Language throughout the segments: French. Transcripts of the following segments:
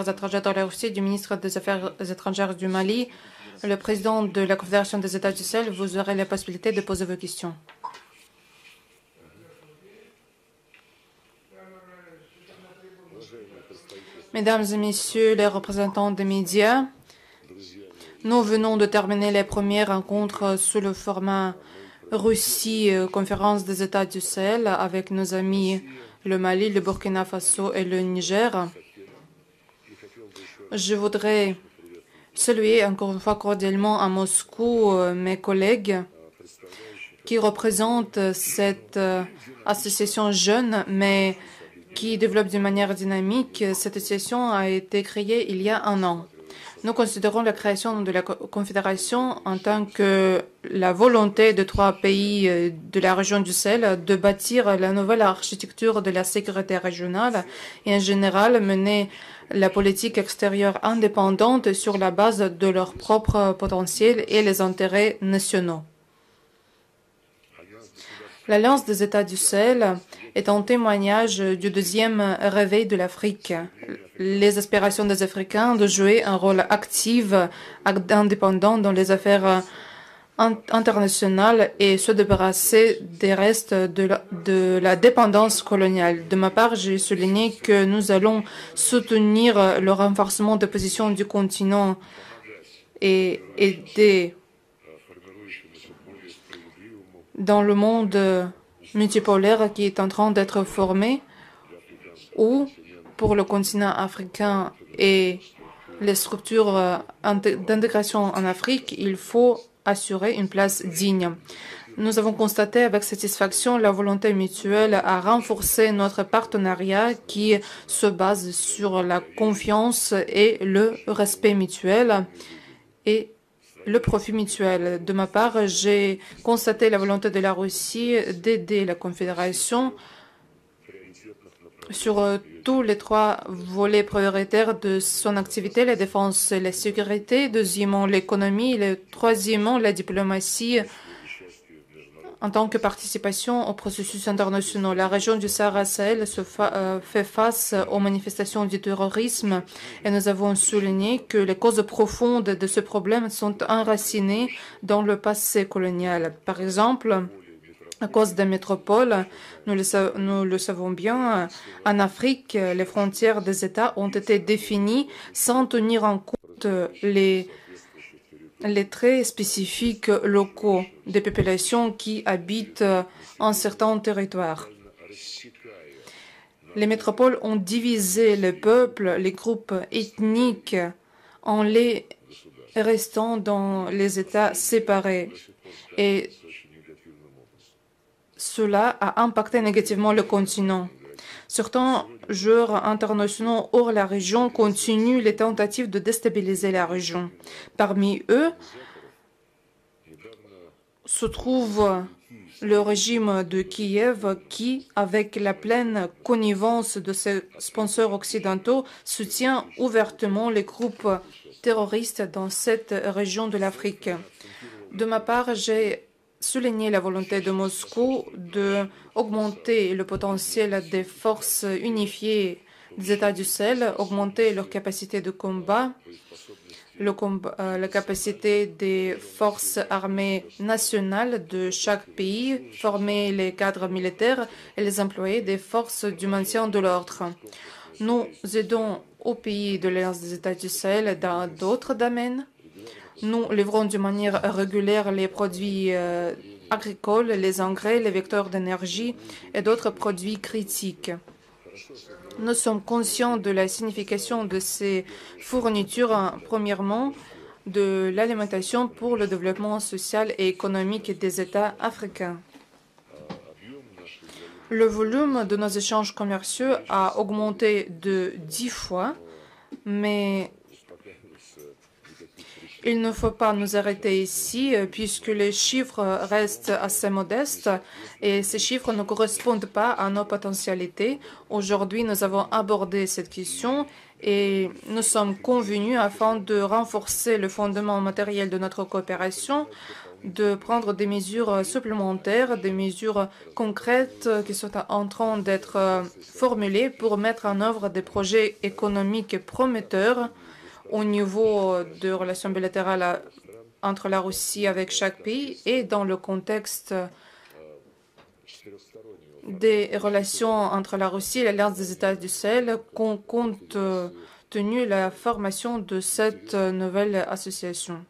étrangères de la Russie, du ministre des Affaires étrangères du Mali, le président de la Confédération des États du Sahel, vous aurez la possibilité de poser vos questions. Mesdames et messieurs les représentants des médias, nous venons de terminer les premières rencontres sous le format Russie, conférence des États du Sahel, avec nos amis le Mali, le Burkina Faso et le Niger. Je voudrais saluer encore une fois cordialement à Moscou mes collègues qui représentent cette association jeune, mais qui développe d'une manière dynamique. Cette association a été créée il y a un an. Nous considérons la création de la Confédération en tant que la volonté de 3 pays de la région du Sahel de bâtir la nouvelle architecture de la sécurité régionale et en général mener la politique extérieure indépendante sur la base de leur propre potentiel et les intérêts nationaux. L'Alliance des États du Sahel est un témoignage du deuxième réveil de l'Afrique. Les aspirations des Africains de jouer un rôle actif, indépendant dans les affaires internationales et se débarrasser des restes de la dépendance coloniale. De ma part, j'ai souligné que nous allons soutenir le renforcement des positions du continent et aider dans le monde multipolaire qui est en train d'être formé, ou pour le continent africain et les structures d'intégration en Afrique, il faut assurer une place digne. Nous avons constaté avec satisfaction la volonté mutuelle à renforcer notre partenariat qui se base sur la confiance et le respect mutuel et le profit mutuel. De ma part, j'ai constaté la volonté de la Russie d'aider la Confédération sur tous les 3 volets prioritaires de son activité, la défense et la sécurité, deuxièmement l'économie, et troisièmement la diplomatie en tant que participation au processus international. La région du Sahara-Sahel fait face aux manifestations du terrorisme et nous avons souligné que les causes profondes de ce problème sont enracinées dans le passé colonial. Par exemple, à cause des métropoles, nous le savons bien, en Afrique, les frontières des États ont été définies sans tenir en compte les traits spécifiques locaux des populations qui habitent en certains territoires. Les métropoles ont divisé les peuples, les groupes ethniques, en les restant dans les États séparés. Et cela a impacté négativement le continent. Certains joueurs internationaux hors la région continuent les tentatives de déstabiliser la région. Parmi eux se trouve le régime de Kiev qui, avec la pleine connivence de ses sponsors occidentaux, soutient ouvertement les groupes terroristes dans cette région de l'Afrique. De ma part, j'ai souligné la volonté de Moscou d'augmenter le potentiel des forces unifiées des États du Sahel, augmenter leur capacité de combat, la capacité des forces armées nationales de chaque pays, former les cadres militaires et les employés des forces du maintien de l'ordre. Nous aidons aux pays de l'Alliance des États du Sahel dans d'autres domaines. Nous livrons d'une manière régulière les produits agricoles, les engrais, les vecteurs d'énergie et d'autres produits critiques. Nous sommes conscients de la signification de ces fournitures, premièrement, de l'alimentation pour le développement social et économique des États africains. Le volume de nos échanges commerciaux a augmenté de 10 fois, mais il ne faut pas nous arrêter ici puisque les chiffres restent assez modestes et ces chiffres ne correspondent pas à nos potentialités. Aujourd'hui, nous avons abordé cette question et nous sommes convenus afin de renforcer le fondement matériel de notre coopération de prendre des mesures supplémentaires, des mesures concrètes qui sont en train d'être formulées pour mettre en œuvre des projets économiques prometteurs au niveau de relations bilatérales entre la Russie avec chaque pays et dans le contexte des relations entre la Russie et l'Alliance des États du Sahel, compte tenu la formation de cette nouvelle association.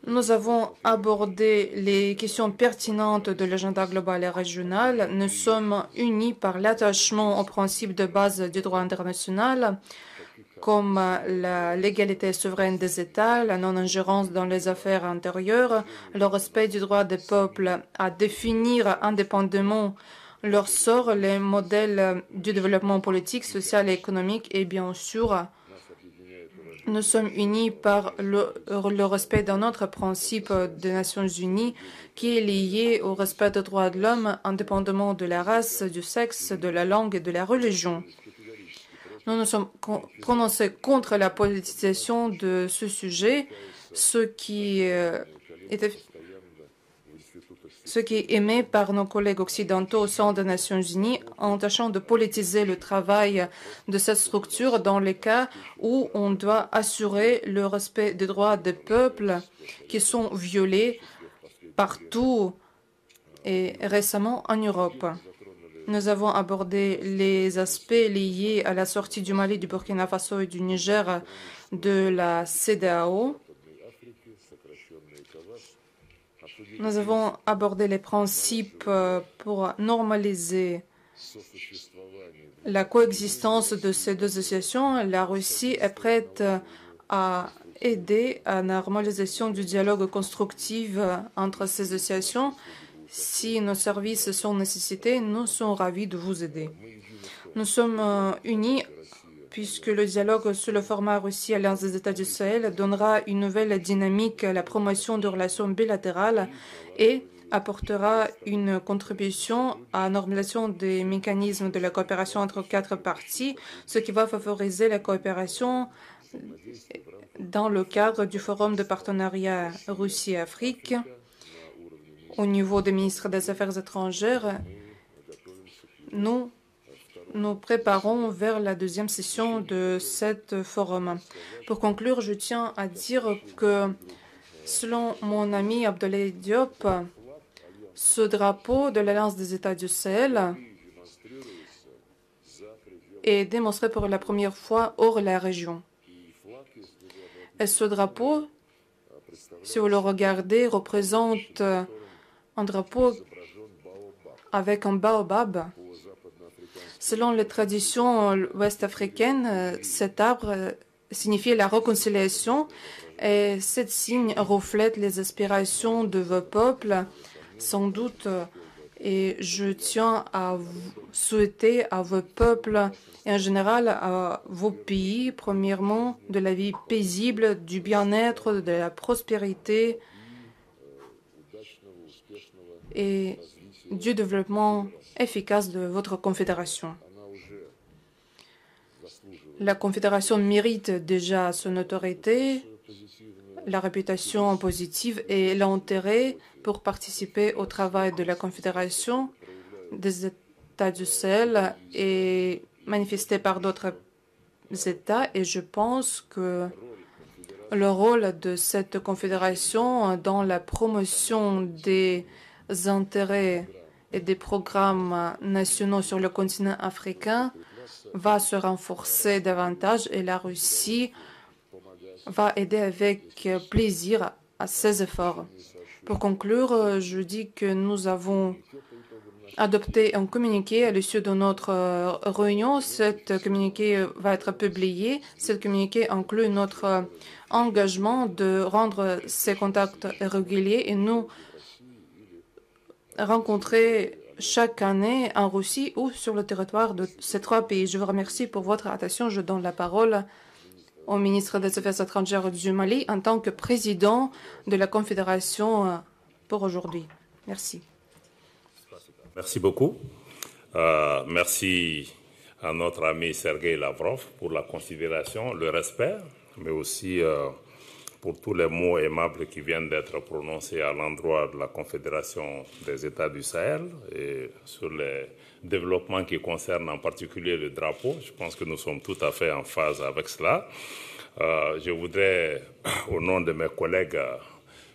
Nous avons abordé les questions pertinentes de l'agenda global et régional. Nous sommes unis par l'attachement aux principes de base du droit international, comme la légalité souveraine des États, la non-ingérence dans les affaires intérieures, le respect du droit des peuples à définir indépendamment leur sort, les modèles du développement politique, social et économique, et bien sûr, nous sommes unis par le respect d'un autre principe des Nations Unies qui est lié au respect des droits de l'homme, indépendamment de la race, du sexe, de la langue et de la religion. Nous nous sommes prononcés contre la politisation de ce sujet, ce qui est aimé par nos collègues occidentaux au sein des Nations Unies en tâchant de politiser le travail de cette structure dans les cas où on doit assurer le respect des droits des peuples qui sont violés partout et récemment en Europe. Nous avons abordé les aspects liés à la sortie du Mali, du Burkina Faso et du Niger de la CEDEAO. Nous avons abordé les principes pour normaliser la coexistence de ces deux associations. La Russie est prête à aider à la normalisation du dialogue constructif entre ces associations. Si nos services sont nécessités, nous sommes ravis de vous aider. Nous sommes unis puisque le dialogue sur le format Russie-Alliance des États du Sahel donnera une nouvelle dynamique à la promotion de relations bilatérales et apportera une contribution à la normalisation des mécanismes de la coopération entre quatre parties, ce qui va favoriser la coopération dans le cadre du Forum de partenariat Russie-Afrique. Au niveau des ministres des Affaires étrangères, nous préparons vers la deuxième session de cet forum. Pour conclure, je tiens à dire que, selon mon ami Abdoulaye Diop, ce drapeau de l'Alliance des États du Sahel est démontré pour la première fois hors la région. Et ce drapeau, si vous le regardez, représente un drapeau avec un baobab. Selon les traditions ouest-africaines, cet arbre signifie la réconciliation et ce signe reflète les aspirations de vos peuples, sans doute. Et je tiens à souhaiter à vos peuples et en général à vos pays, premièrement, de la vie paisible, du bien-être, de la prospérité et du développement efficace de votre confédération. La confédération mérite déjà son autorité, la réputation positive et l'intérêt pour participer au travail de la confédération des États du Sahel est manifesté par d'autres États et je pense que le rôle de cette confédération dans la promotion des intérêts et des programmes nationaux sur le continent africain va se renforcer davantage et la Russie va aider avec plaisir à ces efforts. Pour conclure, je dis que nous avons adopté un communiqué à l'issue de notre réunion. Cet communiqué va être publié. Cet communiqué inclut notre engagement de rendre ces contacts réguliers et nous rencontrer chaque année en Russie ou sur le territoire de ces trois pays. Je vous remercie pour votre attention. Je donne la parole au ministre des Affaires étrangères du Mali en tant que président de la Confédération pour aujourd'hui. Merci. Merci beaucoup. Merci à notre ami Sergei Lavrov pour la considération, le respect, mais aussi pour tous les mots aimables qui viennent d'être prononcés à l'endroit de la Confédération des États du Sahel et sur les développements qui concernent en particulier le drapeau. Je pense que nous sommes tout à fait en phase avec cela. Je voudrais, au nom de mes collègues,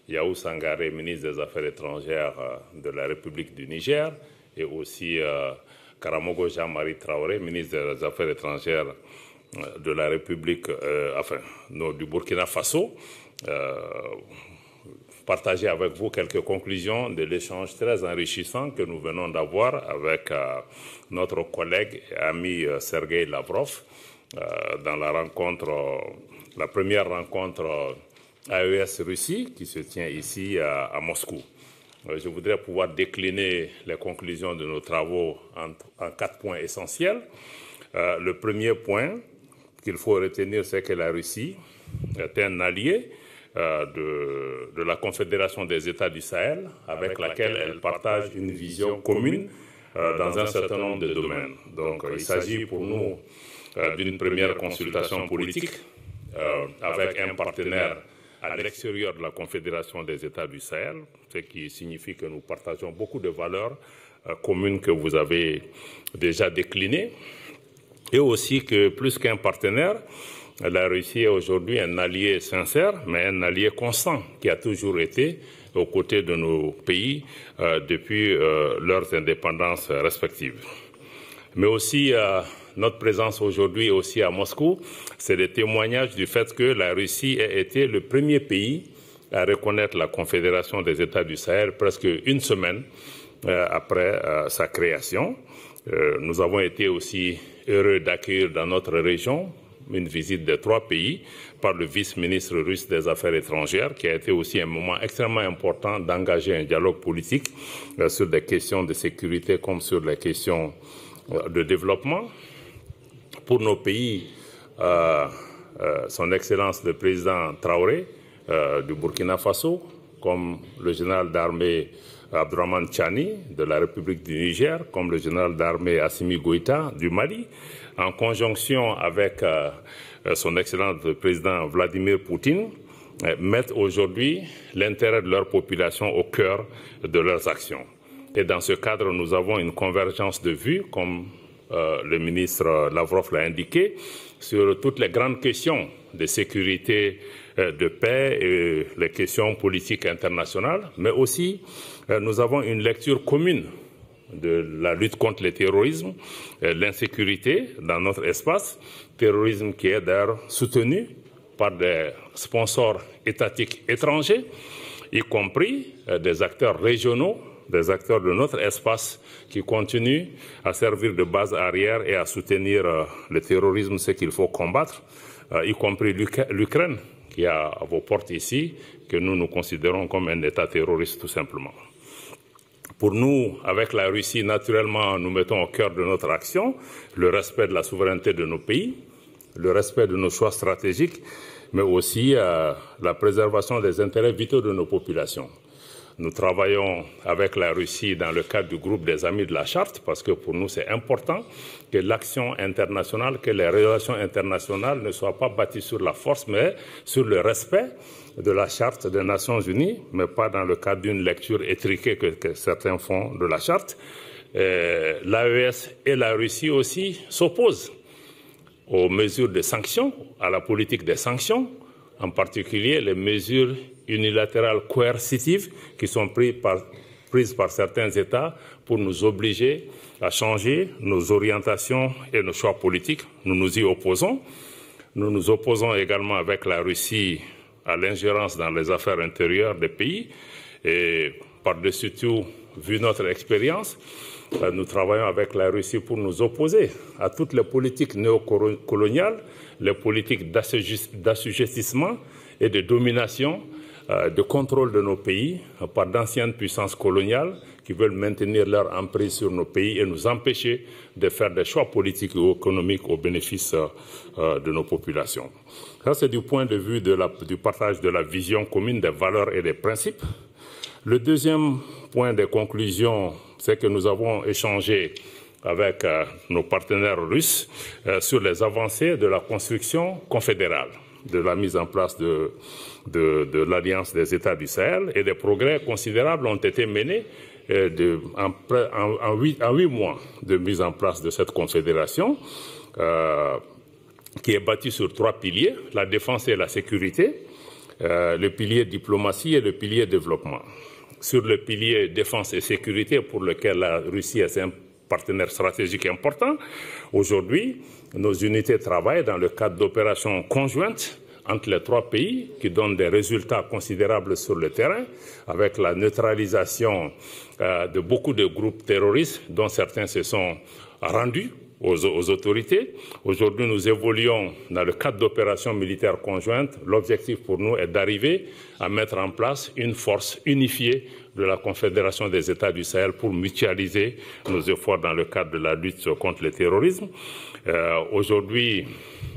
Yahou Sangaré, ministre des Affaires étrangères de la République du Niger, et aussi Karamogo Jean-Marie Traoré, ministre des Affaires étrangères de la République, du Burkina Faso, partager avec vous quelques conclusions de l'échange très enrichissant que nous venons d'avoir avec notre collègue et ami Sergei Lavrov dans la première rencontre AES-Russie qui se tient ici à Moscou. Je voudrais pouvoir décliner les conclusions de nos travaux en 4 points essentiels. Le premier point qu'il faut retenir, c'est que la Russie est un allié de la Confédération des États du Sahel, avec laquelle elle partage une vision commune dans un certain nombre de domaines. Donc, il s'agit pour nous d'une première consultation politique avec un partenaire à l'extérieur de la Confédération des États du Sahel, ce qui signifie que nous partageons beaucoup de valeurs communes que vous avez déjà déclinées, et aussi que plus qu'un partenaire, la Russie est aujourd'hui un allié sincère, mais un allié constant qui a toujours été aux côtés de nos pays depuis leurs indépendances respectives. Mais aussi, notre présence aujourd'hui aussi à Moscou, c'est le témoignage du fait que la Russie a été le premier pays à reconnaître la Confédération des États du Sahel presque une semaine après sa création. Nous avons été aussi heureux d'accueillir dans notre région une visite de 3 pays par le vice-ministre russe des Affaires étrangères, qui a été aussi un moment extrêmement important d'engager un dialogue politique sur des questions de sécurité comme sur les questions de développement. Pour nos pays, son Excellence le président Traoré du Burkina Faso, comme le général d'armée Abdourahmane Tchani de la République du Niger, comme le général d'armée Assimi Goïta du Mali, en conjonction avec son Excellence le président Vladimir Poutine, mettent aujourd'hui l'intérêt de leur population au cœur de leurs actions. Et dans ce cadre, nous avons une convergence de vues, comme le ministre Lavrov l'a indiqué, sur toutes les grandes questions de sécurité, de paix et les questions politiques internationales, mais aussi nous avons une lecture commune de la lutte contre le terrorisme, l'insécurité dans notre espace, terrorisme qui est d'ailleurs soutenu par des sponsors étatiques étrangers, y compris des acteurs régionaux, des acteurs de notre espace qui continuent à servir de base arrière et à soutenir le terrorisme, ce qu'il faut combattre, y compris l'Ukraine, qui est à vos portes ici, que nous considérons comme un État terroriste tout simplement. Pour nous, avec la Russie, naturellement, nous mettons au cœur de notre action le respect de la souveraineté de nos pays, le respect de nos choix stratégiques, mais aussi la préservation des intérêts vitaux de nos populations. Nous travaillons avec la Russie dans le cadre du groupe des Amis de la Charte, parce que pour nous, c'est important que l'action internationale, que les relations internationales ne soient pas bâties sur la force, mais sur le respect de la Charte des Nations Unies, mais pas dans le cadre d'une lecture étriquée que certains font de la Charte. L'AES et la Russie aussi s'opposent aux mesures de sanctions, à la politique des sanctions, en particulier les mesures unilatérales coercitives qui sont prises par certains États pour nous obliger à changer nos orientations et nos choix politiques. Nous nous y opposons. Nous nous opposons également avec la Russie à l'ingérence dans les affaires intérieures des pays. Et par-dessus tout, vu notre expérience, nous travaillons avec la Russie pour nous opposer à toutes les politiques néocoloniales, les politiques d'assujettissement et de domination, de contrôle de nos pays par d'anciennes puissances coloniales qui veulent maintenir leur emprise sur nos pays et nous empêcher de faire des choix politiques ou économiques au bénéfice de nos populations. Ça, c'est du point de vue du partage de la vision commune des valeurs et des principes. Le deuxième point de conclusion, c'est que nous avons échangé avec nos partenaires russes sur les avancées de la construction confédérale. de la mise en place de l'Alliance des États du Sahel et des progrès considérables ont été menés en 8 mois de mise en place de cette confédération qui est bâtie sur 3 piliers, la défense et la sécurité, le pilier diplomatie et le pilier développement. Sur le pilier défense et sécurité pour lequel la Russie est un partenaire stratégique important, aujourd'hui, nos unités travaillent dans le cadre d'opérations conjointes entre les 3 pays qui donnent des résultats considérables sur le terrain avec la neutralisation de beaucoup de groupes terroristes dont certains se sont rendus aux autorités. Aujourd'hui, nous évoluons dans le cadre d'opérations militaires conjointes. L'objectif pour nous est d'arriver à mettre en place une force unifiée de la Confédération des États du Sahel pour mutualiser nos efforts dans le cadre de la lutte contre le terrorisme. Aujourd'hui,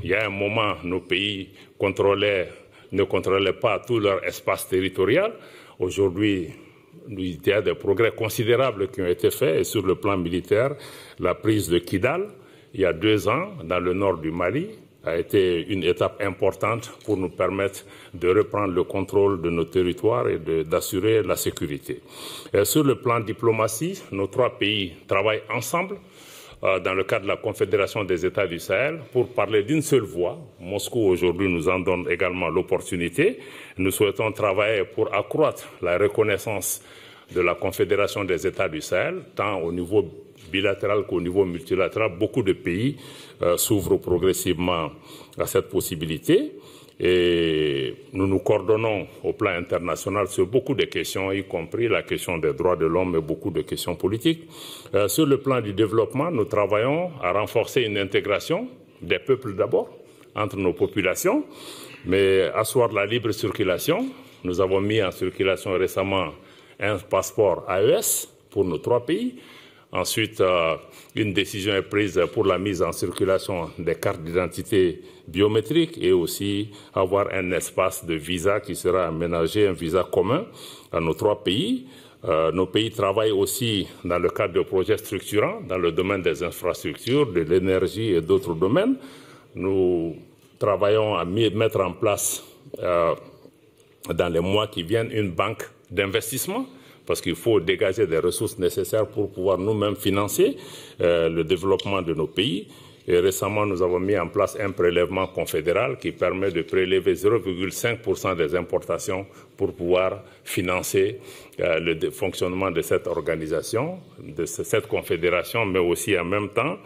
il y a un moment, nos pays ne contrôlaient pas tout leur espace territorial. Aujourd'hui, il y a des progrès considérables qui ont été faits et sur le plan militaire, la prise de Kidal, il y a 2 ans, dans le nord du Mali, a été une étape importante pour nous permettre de reprendre le contrôle de nos territoires et d'assurer la sécurité. Et sur le plan diplomatie, nos 3 pays travaillent ensemble dans le cadre de la Confédération des États du Sahel pour parler d'une seule voix. Moscou aujourd'hui nous en donne également l'opportunité. Nous souhaitons travailler pour accroître la reconnaissance de la Confédération des États du Sahel, tant au niveau bilatéral qu'au niveau multilatéral. Beaucoup de pays s'ouvrent progressivement à cette possibilité. Et nous nous coordonnons au plan international sur beaucoup de questions, y compris la question des droits de l'homme et beaucoup de questions politiques. Sur le plan du développement, nous travaillons à renforcer une intégration des peuples d'abord, entre nos populations, mais asseoir la libre circulation. Nous avons mis en circulation récemment un passeport AES pour nos 3 pays. Ensuite, une décision est prise pour la mise en circulation des cartes d'identité biométriques et aussi avoir un espace de visa qui sera aménagé, un visa commun à nos 3 pays. Nos pays travaillent aussi dans le cadre de projets structurants dans le domaine des infrastructures, de l'énergie et d'autres domaines. Nous travaillons à mettre en place dans les mois qui viennent une banque d'investissement parce qu'il faut dégager des ressources nécessaires pour pouvoir nous-mêmes financer le développement de nos pays. Et récemment, nous avons mis en place un prélèvement confédéral qui permet de prélever 0,5% des importations pour pouvoir financer le fonctionnement de cette organisation, de cette confédération, mais aussi en même temps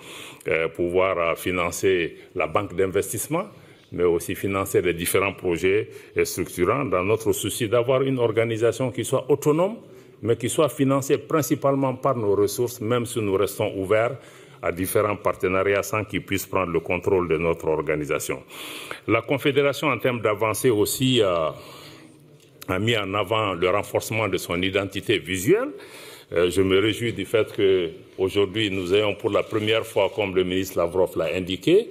pouvoir financer la banque d'investissement, mais aussi financer les différents projets structurants dans notre souci d'avoir une organisation qui soit autonome, mais qui soit financée principalement par nos ressources, même si nous restons ouverts à différents partenariats sans qu'ils puissent prendre le contrôle de notre organisation. La Confédération, en termes d'avancée aussi, a mis en avant le renforcement de son identité visuelle. Je me réjouis du fait qu'aujourd'hui, nous ayons pour la première fois, comme le ministre Lavrov l'a indiqué,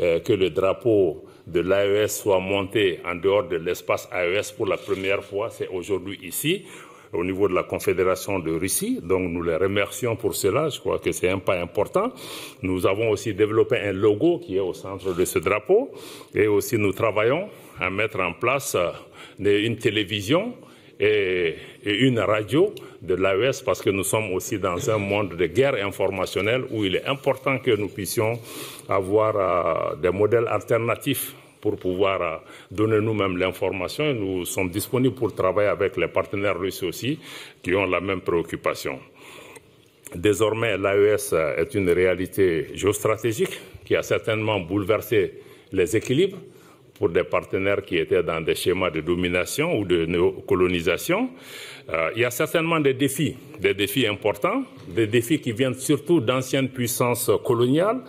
que le drapeau de l'AES soit monté en dehors de l'espace AES pour la première fois. C'est aujourd'hui ici, au niveau de la Confédération de Russie. Donc nous les remercions pour cela. Je crois que c'est un pas important. Nous avons aussi développé un logo qui est au centre de ce drapeau. Et aussi nous travaillons à mettre en place une télévision et une radio de l'AES parce que nous sommes aussi dans un monde de guerre informationnelle où il est important que nous puissions avoir des modèles alternatifs pour pouvoir donner nous-mêmes l'information. Nous sommes disponibles pour travailler avec les partenaires russes aussi qui ont la même préoccupation. Désormais, l'AES est une réalité géostratégique qui a certainement bouleversé les équilibres pour des partenaires qui étaient dans des schémas de domination ou de néocolonisation. Il y a certainement des défis importants, des défis qui viennent surtout d'anciennes puissances coloniales,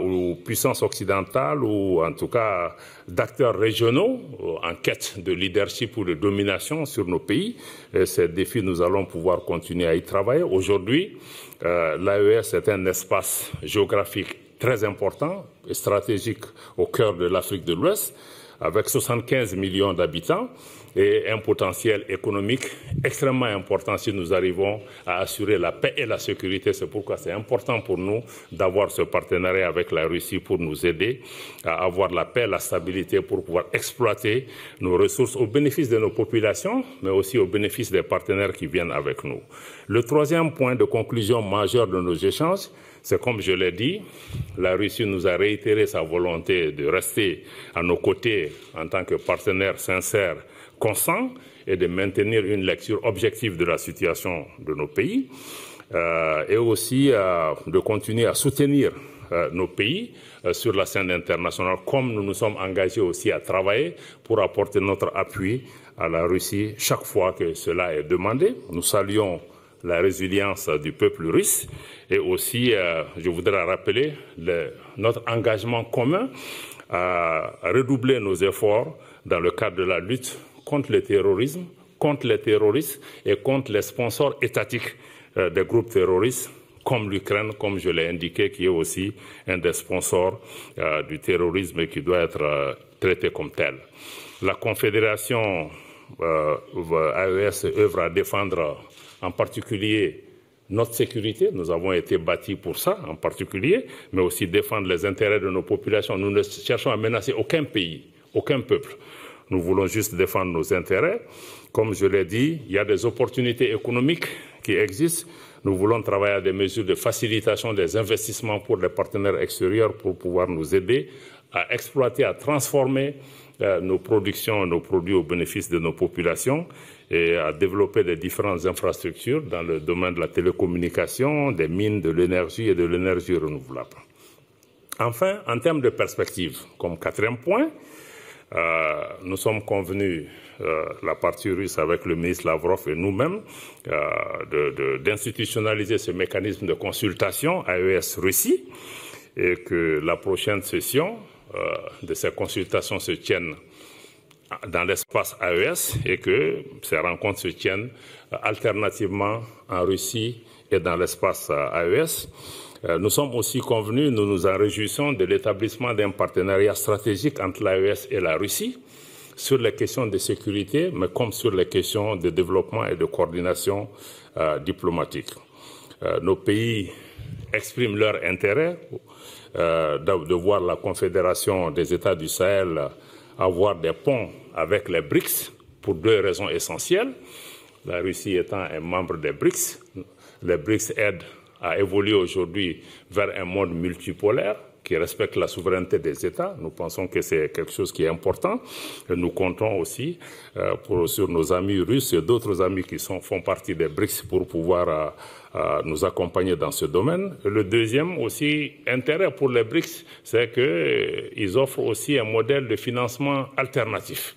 ou puissances occidentales ou en tout cas d'acteurs régionaux en quête de leadership ou de domination sur nos pays. Et ces défis, nous allons pouvoir continuer à y travailler. Aujourd'hui, l'AES est un espace géographique très important et stratégique au cœur de l'Afrique de l'Ouest, avec 75 millions d'habitants et un potentiel économique extrêmement important si nous arrivons à assurer la paix et la sécurité. C'est pourquoi c'est important pour nous d'avoir ce partenariat avec la Russie pour nous aider à avoir la paix, la stabilité, pour pouvoir exploiter nos ressources au bénéfice de nos populations, mais aussi au bénéfice des partenaires qui viennent avec nous. Le troisième point de conclusion majeur de nos échanges, c'est comme je l'ai dit, la Russie nous a réitéré sa volonté de rester à nos côtés en tant que partenaire sincère, constant, et de maintenir une lecture objective de la situation de nos pays, et aussi de continuer à soutenir nos pays sur la scène internationale, comme nous nous sommes engagés aussi à travailler pour apporter notre appui à la Russie chaque fois que cela est demandé. Nous saluons la résilience du peuple russe et aussi, je voudrais rappeler notre engagement commun à redoubler nos efforts dans le cadre de la lutte contre le terrorisme, contre les terroristes et contre les sponsors étatiques des groupes terroristes, comme l'Ukraine, comme je l'ai indiqué, qui est aussi un des sponsors du terrorisme et qui doit être traité comme tel. La Confédération AES œuvre à défendre en particulier notre sécurité. Nous avons été bâtis pour ça en particulier, mais aussi défendre les intérêts de nos populations. Nous ne cherchons à menacer aucun pays, aucun peuple. Nous voulons juste défendre nos intérêts. Comme je l'ai dit, il y a des opportunités économiques qui existent. Nous voulons travailler à des mesures de facilitation des investissements pour les partenaires extérieurs pour pouvoir nous aider à exploiter, à transformer nos productions, nos produits au bénéfice de nos populations et à développer des différentes infrastructures dans le domaine de la télécommunication, des mines, de l'énergie et de l'énergie renouvelable. Enfin, en termes de perspective, comme quatrième point, nous sommes convenus, la partie russe avec le ministre Lavrov et nous-mêmes, d'institutionnaliser ce mécanisme de consultation AES-Russie et que la prochaine session de ces consultations se tienne dans l'espace AES et que ces rencontres se tiennent alternativement en Russie et dans l'espace AES. Nous sommes aussi convenus, nous nous en réjouissons de l'établissement d'un partenariat stratégique entre l'AES et la Russie sur les questions de sécurité, mais comme sur les questions de développement et de coordination diplomatique. Nos pays expriment leur intérêt de voir la Confédération des États du Sahel avoir des ponts avec les BRICS pour deux raisons essentielles. La Russie étant un membre des BRICS, les BRICS aident à évoluer aujourd'hui vers un monde multipolaire qui respecte la souveraineté des États. Nous pensons que c'est quelque chose qui est important. Et nous comptons aussi sur nos amis russes et d'autres amis qui font partie des BRICS pour pouvoir nous accompagner dans ce domaine. Le deuxième aussi intérêt pour les BRICS, c'est qu'ils offrent aussi un modèle de financement alternatif,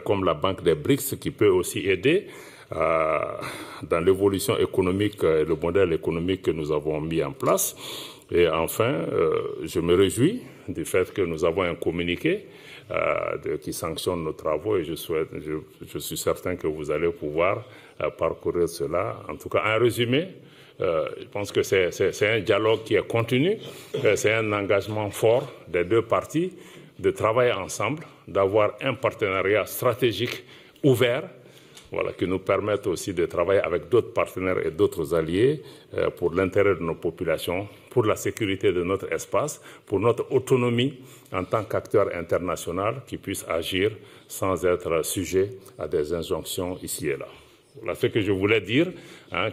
comme la Banque des BRICS qui peut aussi aider dans l'évolution économique et le modèle économique que nous avons mis en place. Et enfin, je me réjouis du fait que nous avons un communiqué qui sanctionne nos travaux et je suis certain que vous allez pouvoir parcourir cela. En tout cas, en résumé, je pense que c'est un dialogue qui est continu, c'est un engagement fort des deux parties de travailler ensemble, d'avoir un partenariat stratégique ouvert, voilà, qui nous permettent aussi de travailler avec d'autres partenaires et d'autres alliés pour l'intérêt de nos populations, pour la sécurité de notre espace, pour notre autonomie en tant qu'acteur international qui puisse agir sans être sujet à des injonctions ici et là. Voilà ce que je voulais dire,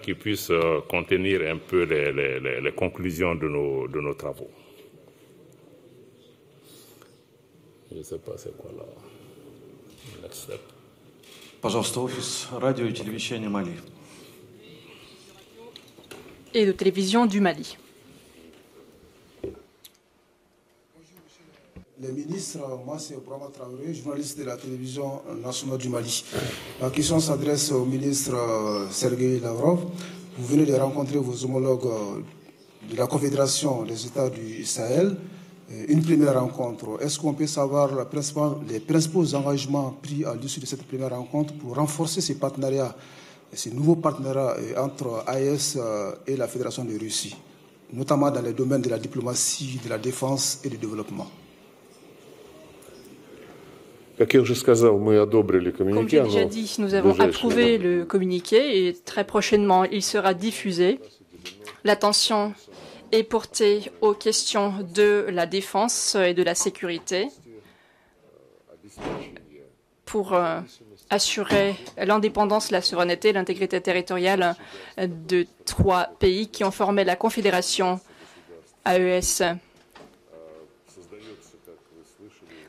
qui puisse contenir un peu les conclusions de nos travaux. Je ne sais pas c'est quoi là. Next step. Пожалуйста, офис радио и телевещания Мали. Et de télévision du Mali. Les ministres, moi c'est Brahma Traoré, journaliste de la télévision nationale du Mali. La question s'adresse au ministre Sergueï Lavrov. Vous venez de rencontrer vos homologues de la Confédération des États du Sahel. Une première rencontre. Est-ce qu'on peut savoir les principaux engagements pris à l'issue de cette première rencontre pour renforcer ces partenariats, ces nouveaux partenariats entre AES et la Fédération de Russie, notamment dans les domaines de la diplomatie, de la défense et du développement? Comme j'ai déjà dit, nous avons approuvé le communiqué et très prochainement, il sera diffusé. L'attention est portée aux questions de la défense et de la sécurité pour assurer l'indépendance, la souveraineté et l'intégrité territoriale de 3 pays qui ont formé la Confédération AES.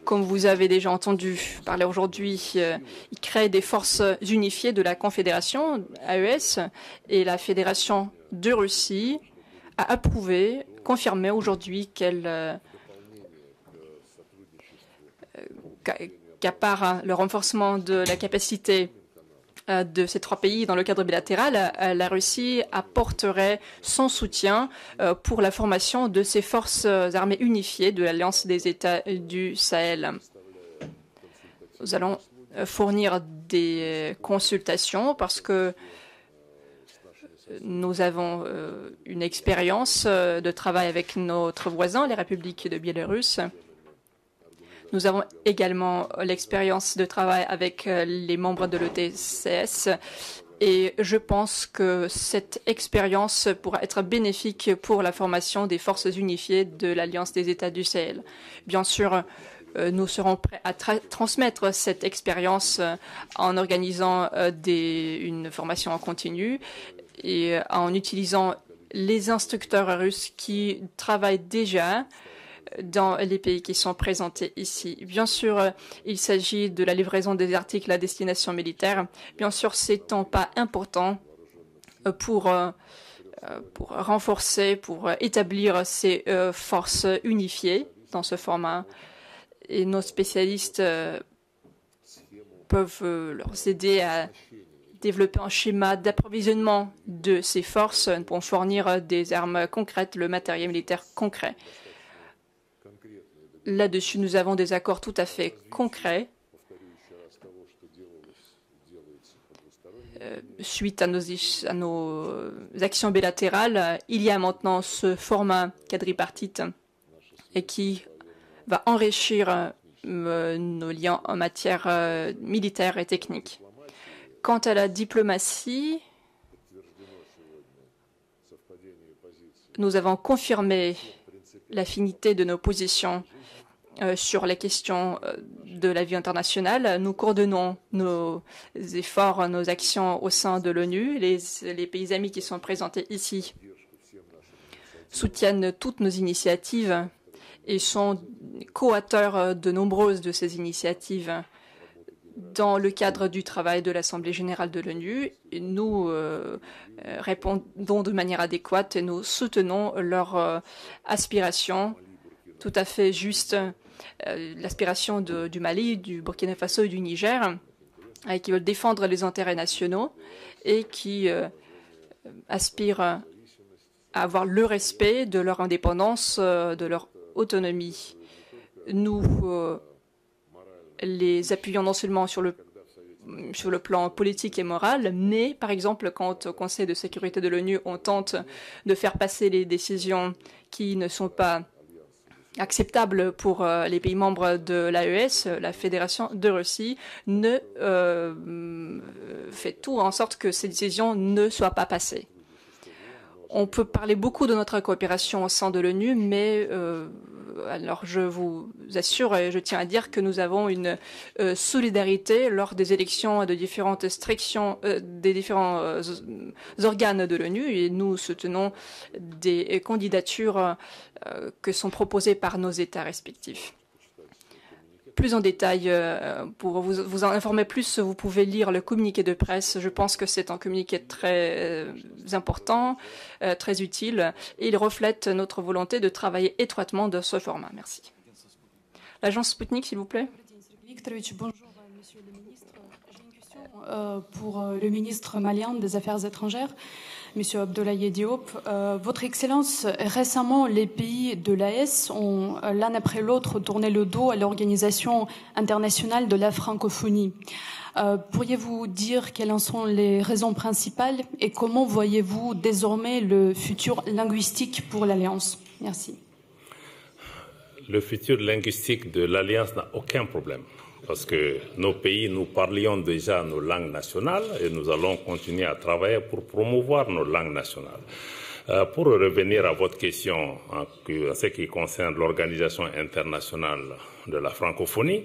Comme vous avez déjà entendu parler aujourd'hui, il crée des forces unifiées de la Confédération AES et la Fédération de Russie a approuvé, confirmé aujourd'hui qu'à part le renforcement de la capacité de ces 3 pays dans le cadre bilatéral, la Russie apporterait son soutien pour la formation de ces forces armées unifiées de l'Alliance des États du Sahel. Nous allons fournir des consultations parce que nous avons une expérience de travail avec notre voisin, les républiques de Biélorusse. Nous avons également l'expérience de travail avec les membres de l'ETCS et je pense que cette expérience pourra être bénéfique pour la formation des forces unifiées de l'Alliance des États du Sahel. Bien sûr, nous serons prêts à transmettre cette expérience en organisant une formation en continu et en utilisant les instructeurs russes qui travaillent déjà dans les pays qui sont présentés ici. Bien sûr, il s'agit de la livraison des articles à destination militaire. Bien sûr, c'est un pas important pour renforcer, pour établir ces forces unifiées dans ce format. Et nos spécialistes peuvent leur aider à développer un schéma d'approvisionnement de ces forces pour fournir des armes concrètes, le matériel militaire concret. Là-dessus, nous avons des accords tout à fait concrets. Suite à nos actions bilatérales, il y a maintenant ce format quadripartite et qui va enrichir nos liens en matière militaire et technique. Quant à la diplomatie, nous avons confirmé l'affinité de nos positions sur les questions de la vie internationale. Nous coordonnons nos efforts, nos actions au sein de l'ONU. Les pays amis qui sont présentés ici soutiennent toutes nos initiatives et sont co-auteurs de nombreuses de ces initiatives dans le cadre du travail de l'Assemblée générale de l'ONU. Nous répondons de manière adéquate et nous soutenons leurs aspirations tout à fait justes, l'aspiration du Mali, du Burkina Faso et du Niger, qui veulent défendre les intérêts nationaux et qui aspirent à avoir le respect de leur indépendance, de leur autonomie. Nous les appuyons non seulement sur le plan politique et moral, mais par exemple quand au Conseil de sécurité de l'ONU on tente de faire passer les décisions qui ne sont pas acceptables pour les pays membres de l'AES, la Fédération de Russie ne fait tout en sorte que ces décisions ne soient pas passées. On peut parler beaucoup de notre coopération au sein de l'ONU, mais alors je vous assure et je tiens à dire que nous avons une solidarité lors des élections de différentes strictions des différents organes de l'ONU et nous soutenons des candidatures que sont proposées par nos États respectifs. Plus en détail, pour vous en informer plus, vous pouvez lire le communiqué de presse. Je pense que c'est un communiqué très important, très utile, et il reflète notre volonté de travailler étroitement dans ce format. Merci. L'agence Sputnik, s'il vous plaît. Bonjour, monsieur le ministre. J'ai une question pour le ministre malien des Affaires étrangères. Monsieur Abdoulaye Diop, Votre Excellence, récemment, les pays de l'AES ont l'un après l'autre tourné le dos à l'Organisation internationale de la francophonie. Pourriez-vous dire quelles en sont les raisons principales et comment voyez-vous désormais le futur linguistique pour l'Alliance? Merci. Le futur linguistique de l'Alliance n'a aucun problème. parce que nos pays, nous parlions déjà nos langues nationales et nous allons continuer à travailler pour promouvoir nos langues nationales. Pour revenir à votre question en ce qui concerne l'Organisation internationale de la francophonie,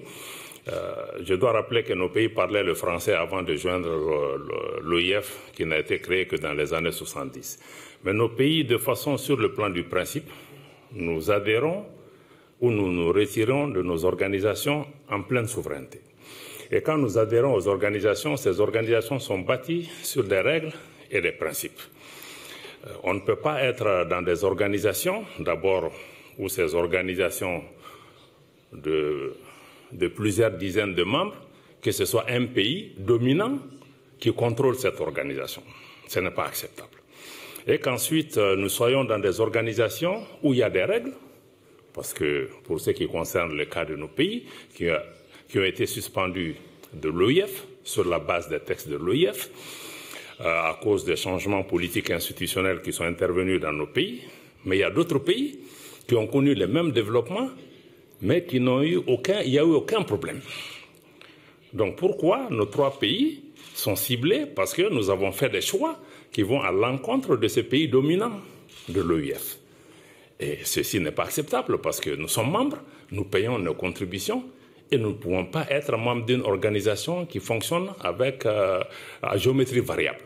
je dois rappeler que nos pays parlaient le français avant de joindre l'OIF, qui n'a été créé que dans les années 70. Mais nos pays, de façon sur le plan du principe, nous adhérons ou nous nous retirons de nos organisations en pleine souveraineté. Et quand nous adhérons aux organisations, ces organisations sont bâties sur des règles et des principes. On ne peut pas être dans des organisations, d'abord, où ces organisations de plusieurs dizaines de membres, que ce soit un pays dominant qui contrôle cette organisation. Ce n'est pas acceptable. Et qu'ensuite, nous soyons dans des organisations où il y a des règles, parce que pour ce qui concerne le cas de nos pays, qui ont été suspendus de l'OIF, sur la base des textes de l'OIF, à cause des changements politiques et institutionnels qui sont intervenus dans nos pays, mais il y a d'autres pays qui ont connu les mêmes développements, mais il n'y a eu aucun problème. Donc pourquoi nos trois pays sont ciblés? Parce que nous avons fait des choix qui vont à l'encontre de ces pays dominants de l'OIF. Et ceci n'est pas acceptable parce que nous sommes membres, nous payons nos contributions et nous ne pouvons pas être membres d'une organisation qui fonctionne avec à géométrie variable.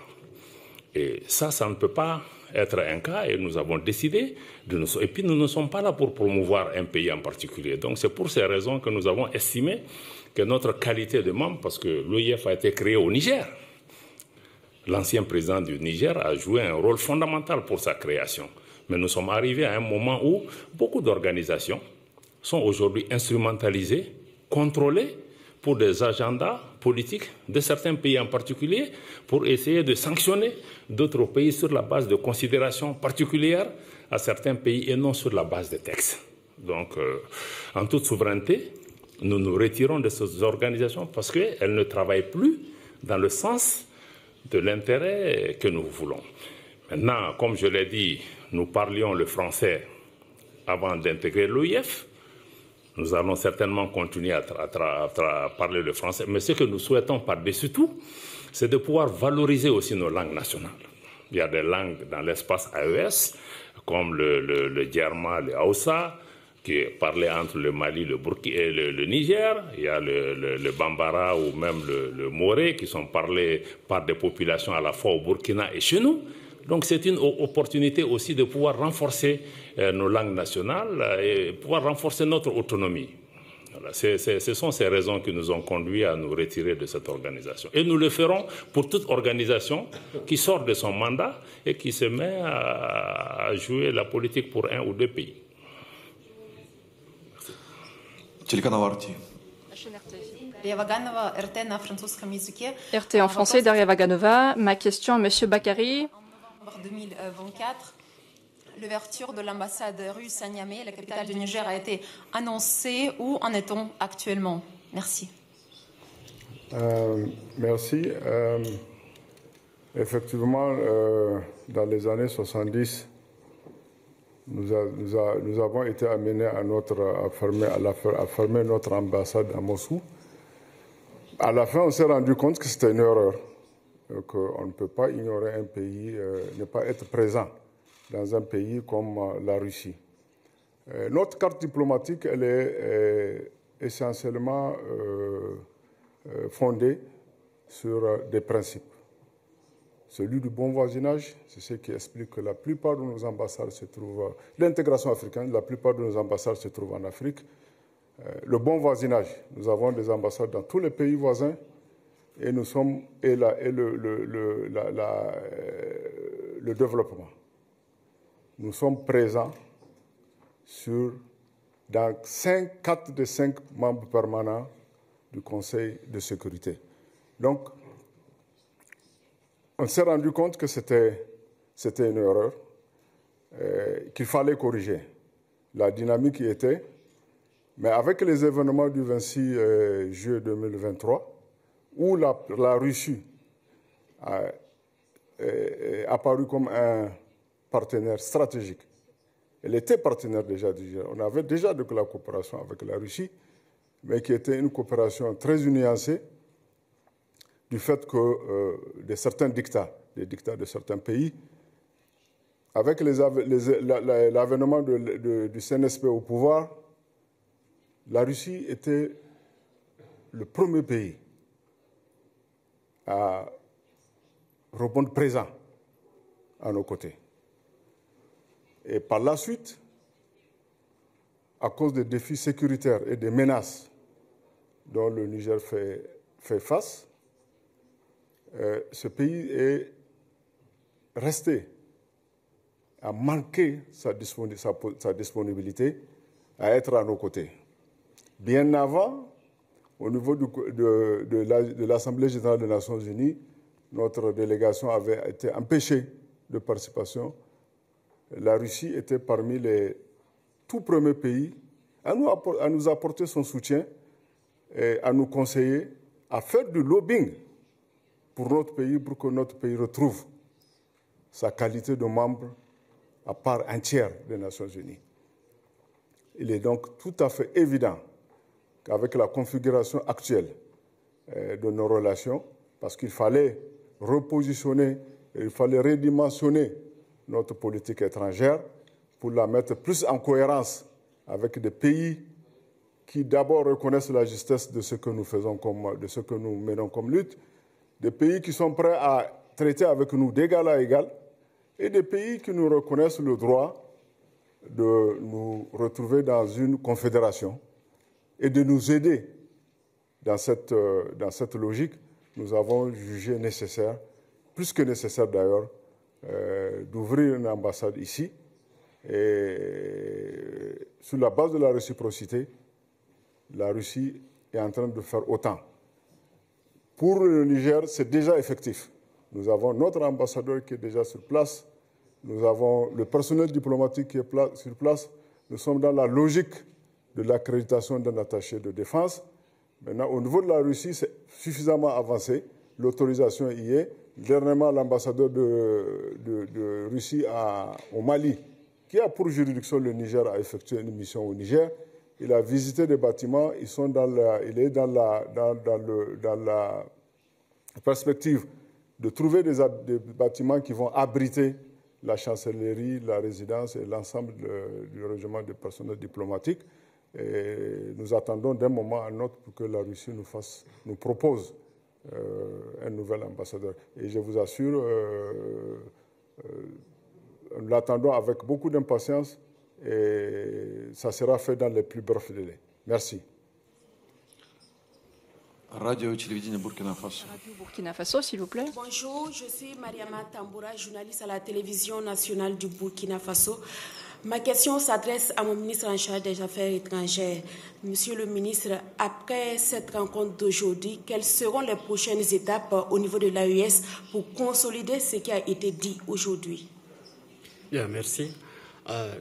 Et ça ne peut pas être un cas et nous avons décidé de nous... Et puis nous ne sommes pas là pour promouvoir un pays en particulier. Donc c'est pour ces raisons que nous avons estimé que notre qualité de membre, parce que l'OIF a été créé au Niger, l'ancien président du Niger a joué un rôle fondamental pour sa création. Mais nous sommes arrivés à un moment où beaucoup d'organisations sont aujourd'hui instrumentalisées, contrôlées pour des agendas politiques de certains pays en particulier, pour essayer de sanctionner d'autres pays sur la base de considérations particulières à certains pays et non sur la base des textes. Donc, en toute souveraineté, nous nous retirons de ces organisations parce qu'elles ne travaillent plus dans le sens de l'intérêt que nous voulons. Maintenant, comme je l'ai dit, nous parlions le français avant d'intégrer l'OIF. Nous allons certainement continuer à parler le français. Mais ce que nous souhaitons par-dessus tout, c'est de pouvoir valoriser aussi nos langues nationales. Il y a des langues dans l'espace AES, comme le Djerma, le Hausa, qui est parlé entre le Mali, le Burkina et le Niger. Il y a le Bambara ou même le Moré, qui sont parlés par des populations à la fois au Burkina et chez nous. Donc c'est une opportunité aussi de pouvoir renforcer nos langues nationales et pouvoir renforcer notre autonomie. Voilà, ce sont ces raisons qui nous ont conduits à nous retirer de cette organisation. Et nous le ferons pour toute organisation qui sort de son mandat et qui se met à jouer la politique pour un ou deux pays. RT en français, Daria Vaganova. Ma question à M. Bakary. 2024, l'ouverture de l'ambassade russe à Niamey, la capitale du Niger, a été annoncée. Où en est-on actuellement? Merci. Merci. Effectivement, dans les années 70, nous avons été amenés à fermer notre ambassade à Moscou. À la fin, on s'est rendu compte que c'était une erreur. Qu'on ne peut pas ignorer un pays, ne pas être présent dans un pays comme la Russie. Notre carte diplomatique, elle est essentiellement fondée sur des principes. Celui du bon voisinage, c'est ce qui explique que la plupart de nos ambassades se trouvent... L'intégration africaine, la plupart de nos ambassades se trouvent en Afrique. Le bon voisinage, nous avons des ambassades dans tous les pays voisins. Et nous sommes le développement. Nous sommes présents dans 4 des 5 membres permanents du Conseil de sécurité. Donc, on s'est rendu compte que c'était une erreur, qu'il fallait corriger. La dynamique y était, mais avec les événements du 26 juillet 2023, où la Russie a apparu comme un partenaire stratégique. Elle était partenaire déjà du Niger. On avait déjà de la coopération avec la Russie, mais qui était une coopération très nuancée du fait que de certains dictats, les dictats de certains pays, avec l'avènement du CNSP au pouvoir, la Russie était le premier pays à répondre présent à nos côtés. Et par la suite, à cause des défis sécuritaires et des menaces dont le Niger fait face, ce pays est resté à manquer sa disponibilité à être à nos côtés. Bien avant, au niveau de l'Assemblée générale des Nations unies, notre délégation avait été empêchée de participation. La Russie était parmi les tout premiers pays à nous apporter son soutien et à nous conseiller à faire du lobbying pour notre pays, pour que notre pays retrouve sa qualité de membre à part entière des Nations unies. Il est donc tout à fait évident qu'avec la configuration actuelle de nos relations, parce qu'il fallait repositionner, il fallait redimensionner notre politique étrangère pour la mettre plus en cohérence avec des pays qui d'abord reconnaissent la justesse de ce que nous faisons, de ce que nous menons comme lutte, des pays qui sont prêts à traiter avec nous d'égal à égal, et des pays qui nous reconnaissent le droit de nous retrouver dans une confédération et de nous aider dans cette logique. Nous avons jugé nécessaire, plus que nécessaire d'ailleurs, d'ouvrir une ambassade ici. Et sur la base de la réciprocité, la Russie est en train de faire autant. Pour le Niger, c'est déjà effectif. Nous avons notre ambassadeur qui est déjà sur place. Nous avons le personnel diplomatique qui est sur place. Nous sommes dans la logique de l'accréditation d'un attaché de défense. Maintenant, au niveau de la Russie, c'est suffisamment avancé. L'autorisation y est. Dernièrement, l'ambassadeur de Russie au Mali, qui a pour juridiction le Niger, a effectué une mission au Niger. Il a visité des bâtiments. Il est dans la perspective de trouver des bâtiments qui vont abriter la chancellerie, la résidence et l'ensemble du régiment des personnels diplomatiques. Et nous attendons d'un moment à un autre pour que la Russie nous propose un nouvel ambassadeur. Et je vous assure, nous l'attendons avec beaucoup d'impatience et ça sera fait dans les plus brefs délais. Merci. Radio Télévision Burkina Faso. Radio Burkina Faso, s'il vous plaît. Bonjour, je suis Mariama Tamboura, journaliste à la télévision nationale du Burkina Faso. Ma question s'adresse à mon ministre en charge des Affaires étrangères. Monsieur le ministre, après cette rencontre d'aujourd'hui, quelles seront les prochaines étapes au niveau de l'AES pour consolider ce qui a été dit aujourd'hui? Bien, merci.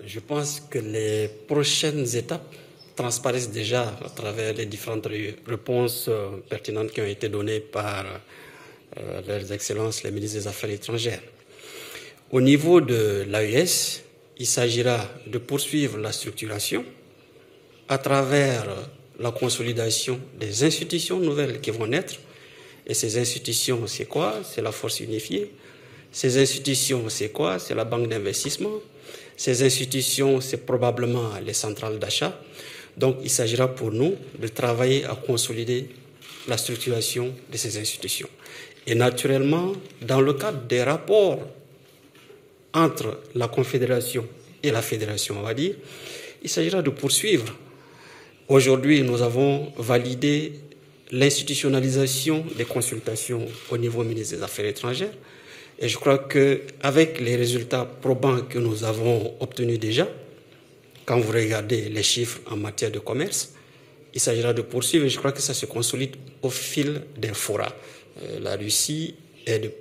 Je pense que les prochaines étapes transparaissent déjà à travers les différentes réponses pertinentes qui ont été données par leurs excellences les ministres des Affaires étrangères. Au niveau de l'AES, il s'agira de poursuivre la structuration à travers la consolidation des institutions nouvelles qui vont naître. Et ces institutions, c'est quoi? C'est la force unifiée. Ces institutions, c'est quoi? C'est la banque d'investissement. Ces institutions, c'est probablement les centrales d'achat. Donc, il s'agira pour nous de travailler à consolider la structuration de ces institutions. Et naturellement, dans le cadre des rapports entre la Confédération et la Fédération, on va dire, il s'agira de poursuivre. Aujourd'hui, nous avons validé l'institutionnalisation des consultations au niveau ministre des Affaires étrangères. Et je crois qu'avec les résultats probants que nous avons obtenus déjà, quand vous regardez les chiffres en matière de commerce, il s'agira de poursuivre et je crois que ça se consolide au fil des forats. La Russie est de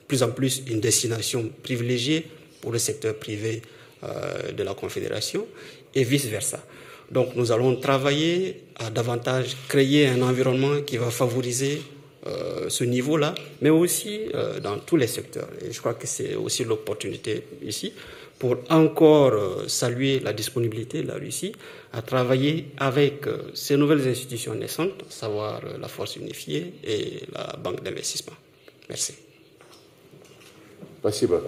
plus en plus une destination privilégiée pour le secteur privé de la Confédération et vice-versa. Donc nous allons travailler à davantage créer un environnement qui va favoriser ce niveau-là, mais aussi dans tous les secteurs. Et je crois que c'est aussi l'opportunité ici pour encore saluer la disponibilité de la Russie à travailler avec ces nouvelles institutions naissantes, à savoir la Force unifiée et la Banque d'investissement. Merci. Спасибо.